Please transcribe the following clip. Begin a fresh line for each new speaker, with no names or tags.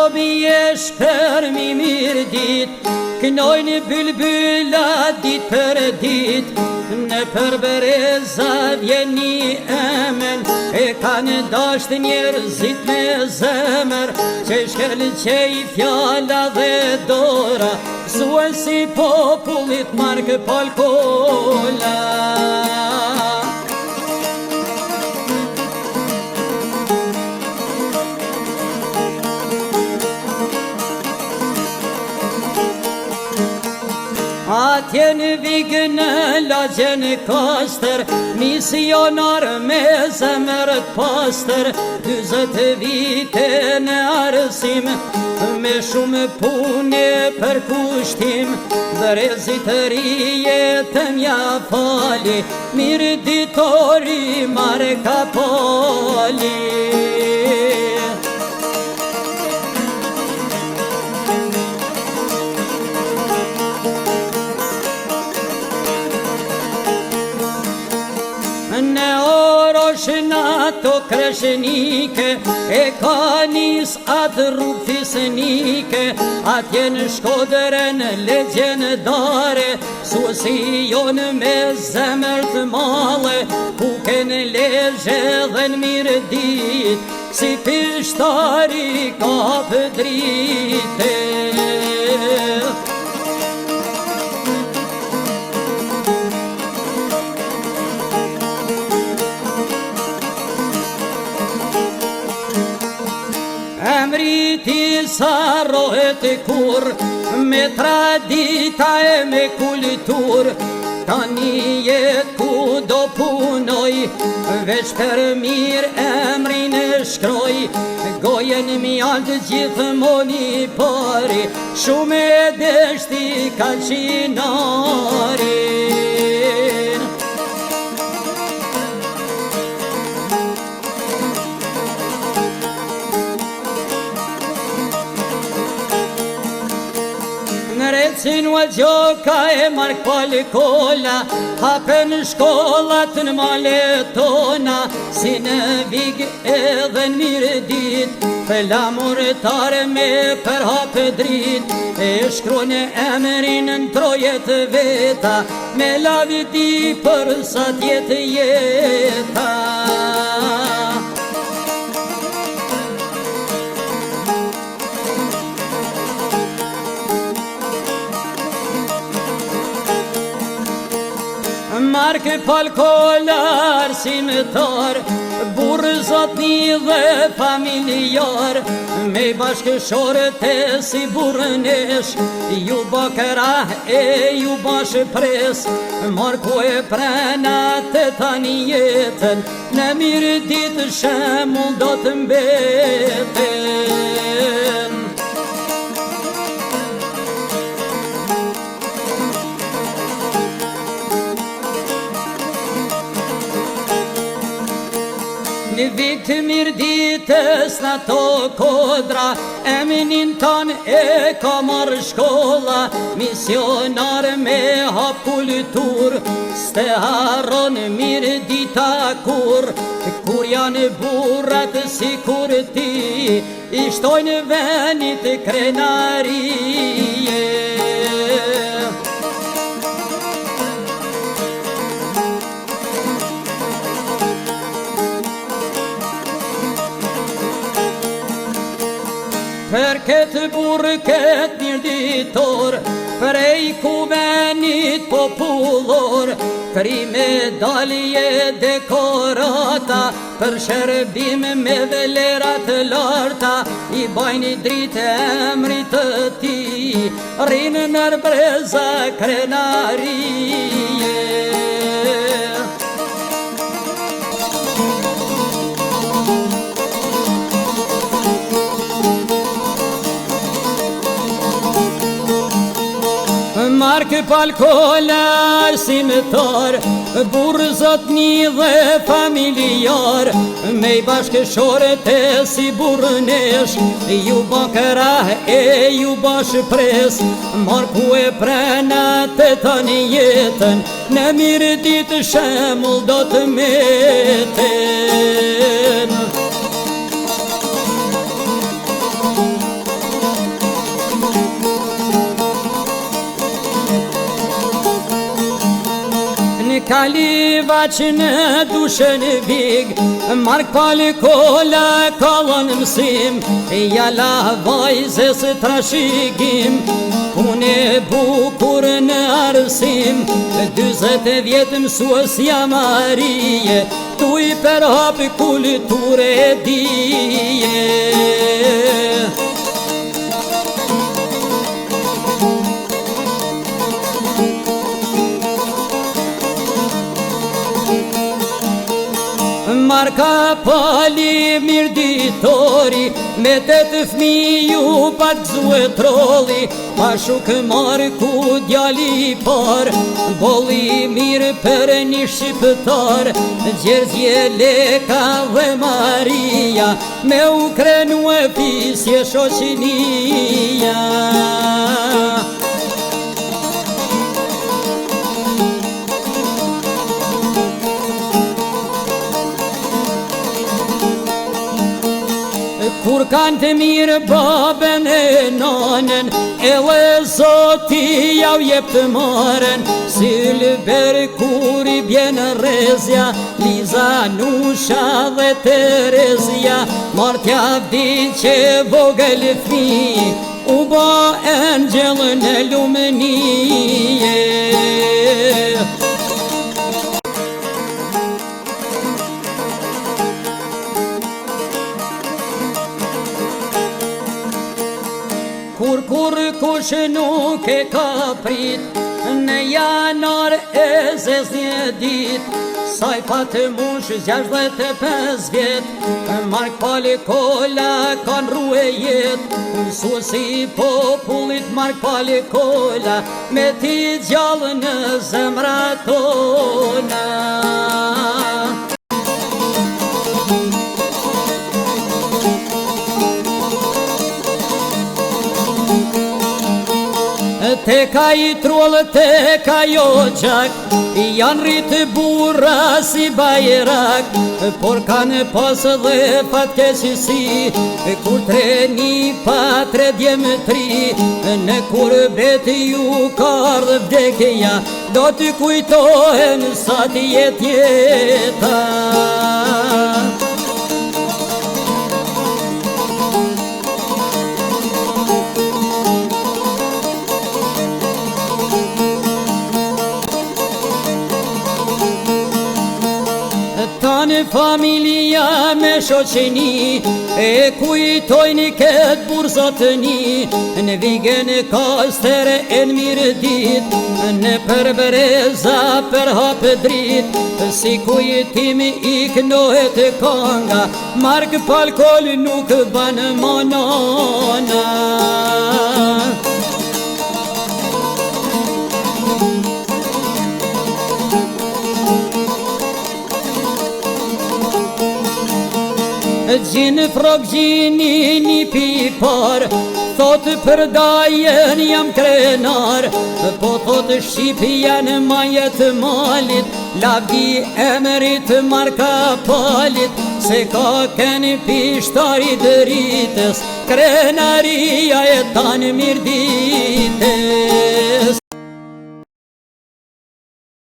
robi e shkërmi mirë dit, kënojnë bylbyla dit për dit, në përbereza vjeni emen, e kanë dasht njerëzit me zemër, që shkëlqej fjalla dhe dora, zuen si popullit Mark Palkola. Atje në vigë në lagjen kastër, misionar me zemër pastër, 20 vite në arsim, me shumë pune për kushtim, brezit rije të mja fali, mirë ditori Mark Pali. Në orosh në ato kreshnike, e ka nis atë rrugë fisnike, atje në Shkodrën legjendare, susion me zemër të male, ku ken lezhe dhe në mirë dit, si pishtari ka për drite. Emriti sarohet kur, me tradita e me kultur, tani jet ku do punoj, veç për mirë emrin e shkroj, gojen mjalt gjithmoni pari, shumë e deshti ka qinari. Recin u gjoka e Mark Palkola, hapen shkollat në maletona, si në vig edhe në mirë dit, flamurtare me për hapë drit, e shkrone emrin në trojet veta, me laviti për sa tjetë jeta. Mark Palkola arsimtar, burë zotni dhe familjar, me bashkëshorët e si burënesh, ju bakra e ju bashkëpres, Marku e prena të tani jetën, në mirë ditë shemull do të mbeten. Në vitë mirë ditës në to kodra, eminin ton e ka marrë shkolla, misionar me hap kultur, s'te harron mirë dita kur janë burrat si kur ti, i shtojnë venit krenarije. Për këtë burë këtë mirë ditor, prej kuvenit popullor, kri medalje dekorata, për shërbim me vlerat larta, i bajni dritë emrit të ti, rinë nër breza krenarije. Mark Palkola arsimtar, burë zotni dhe familjar, me i bashkëshorët e si burënesh, ju bakra e ju bashkëpres, Marku e prena të tani jetën, në mirë ditë shemull do të meten. djali vaq në dushën vig, Mark pali kola kalon mësim, jala vajzës trashigim, pune bukur në arsim, 20 vjetë mësuesja Marije, tu i për hap kulture dije. Marka pali mirë ditori, me 8 fmiju pak zue trolli, pa shuk Marku djali par, bolli mirë për një shqiptar, Gjerzje, Leka dhe Maria, me u krenu e pisje shoqinia. Kur kanë të mirë babën e nanën, edhe Zoti jau jep të maren, Silber kur i bjenë Rezja, Liza, Nusha dhe Terezja, Martja vdiq që vogël fmi, u ba engjëllë në lumënije. Kur kush nuk e ka prit, në janar e zez një dit, saj pa të mush 65 vjet, Mark pali kola kan rrue jet, mësuesi popullit Mark pali kola, me ti gjallë në zemra tona. Te ka i trullë, te ka jo gjak, janë rritë burra si bajrak, por kanë pas dhe fatkeqësi, kur treni pa 3 djemë 3, në kurbet ju kardë vdekja, do të kujtohen sa t'jet jeta. Tanë familja me shoqeni, e kujtojnë këtë burzatëni, në vigën kastere e në mirë dit, në përbereza për hapë drit, si kujtimi i kënohet kanga, Mark palkol nuk banë manana. Gjinë frok gjini një pipar, thot për dajen jam krenar, po thot Shqip janë majet malit, lavdi emrit Marka palit, se ka kënë pishtarit rritës, krenaria e tanë mirdi.